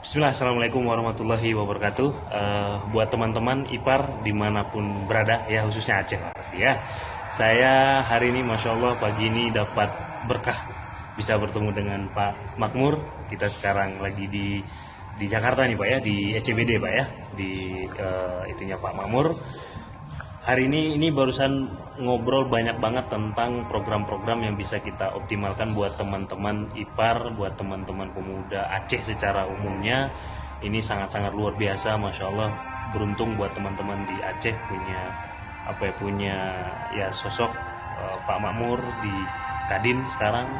Bismillah, Assalamualaikum warahmatullahi wabarakatuh. Buat teman-teman ipar dimanapun berada, ya khususnya Aceh lah pasti ya. Saya hari ini, masya Allah, pagi ini dapat berkah bisa bertemu dengan Pak Makmur. Kita sekarang lagi di Jakarta nih Pak ya, di SCBD Pak ya, di itunya Pak Makmur. Hari ini barusan ngobrol banyak banget tentang program-program yang bisa kita optimalkan buat teman-teman ipar, buat teman-teman pemuda Aceh secara umumnya. Ini sangat-sangat luar biasa, masya Allah. Beruntung buat teman-teman di Aceh punya ya sosok Pak Makmur di Kadin sekarang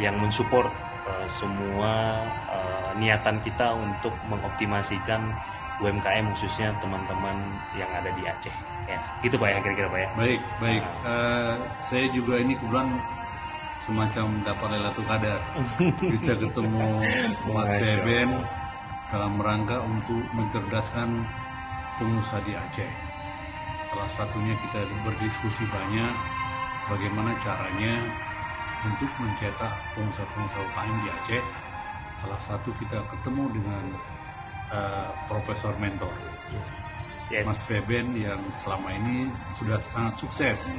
yang mensupport semua niatan kita untuk mengoptimasikan UMKM khususnya teman-teman yang ada di Aceh. Ya, gitu Pak ya kira-kira Pak ya. Baik. Saya juga ini kebetulan semacam dapat Lailatul Qadar bisa ketemu Mas Beben dalam rangka untuk mencerdaskan pengusaha di Aceh. Salah satunya kita berdiskusi banyak bagaimana caranya untuk mencetak pengusaha-pengusaha UKM di Aceh. Salah satu kita ketemu dengan Profesor Mentor. Yes. Mas Beben yang selama ini sudah sangat sukses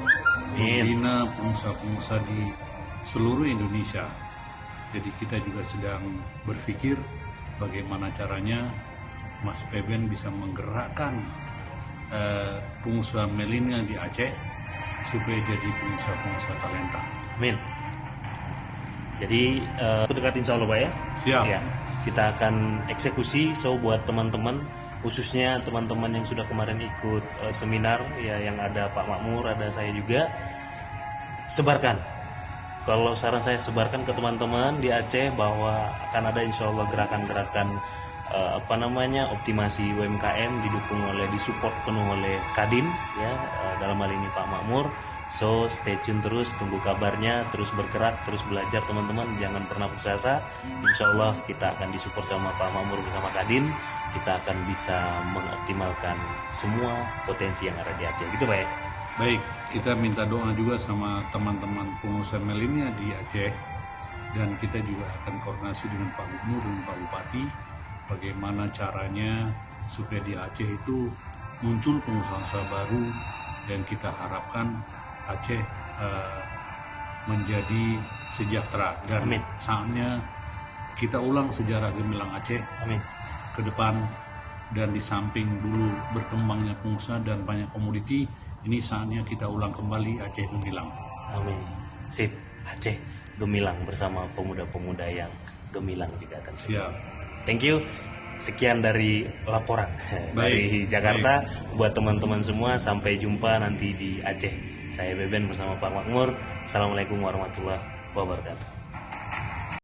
membina pengusaha-pengusaha di seluruh Indonesia. Jadi kita juga sedang berpikir bagaimana caranya Mas Beben bisa menggerakkan pengusaha milenial di Aceh supaya jadi pengusaha-pengusaha talenta. Amin. Jadi dekat insya Allah Pak ya. Siap. Ya, kita akan eksekusi. So buat teman-teman, khususnya teman-teman yang sudah kemarin ikut seminar ya, yang ada Pak Makmur, ada saya juga, sebarkan. Kalau saran saya, sebarkan ke teman-teman di Aceh bahwa akan ada insya Allah gerakan-gerakan optimasi UMKM disupport penuh oleh Kadin ya, dalam hal ini Pak Makmur. So stay tune terus, tunggu kabarnya, terus bergerak, terus belajar teman-teman, jangan pernah putus asa. Insya Allah kita akan disupport sama Pak Makmur bersama Kadin. Kita akan bisa mengoptimalkan semua potensi yang ada di Aceh, gitu Pak ya. Baik, kita minta doa juga sama teman-teman pengusaha milenial di Aceh, dan kita juga akan koordinasi dengan Pak Gubernur dan Pak Bupati bagaimana caranya supaya di Aceh itu muncul pengusaha baru, dan kita harapkan Aceh menjadi sejahtera, dan Amin. saatnya kita ulang sejarah gemilang Aceh. Amin. Ke depan, dan di samping dulu berkembangnya pengusaha dan banyak komoditi, ini saatnya kita ulang kembali Aceh gemilang. Amin. Sip, Aceh gemilang bersama pemuda-pemuda yang gemilang juga akan. Siap. Thank you. Sekian dari laporan dari Jakarta. Buat teman-teman semua, sampai jumpa nanti di Aceh. Saya Beben bersama Pak Makmur. Assalamualaikum warahmatullahi wabarakatuh.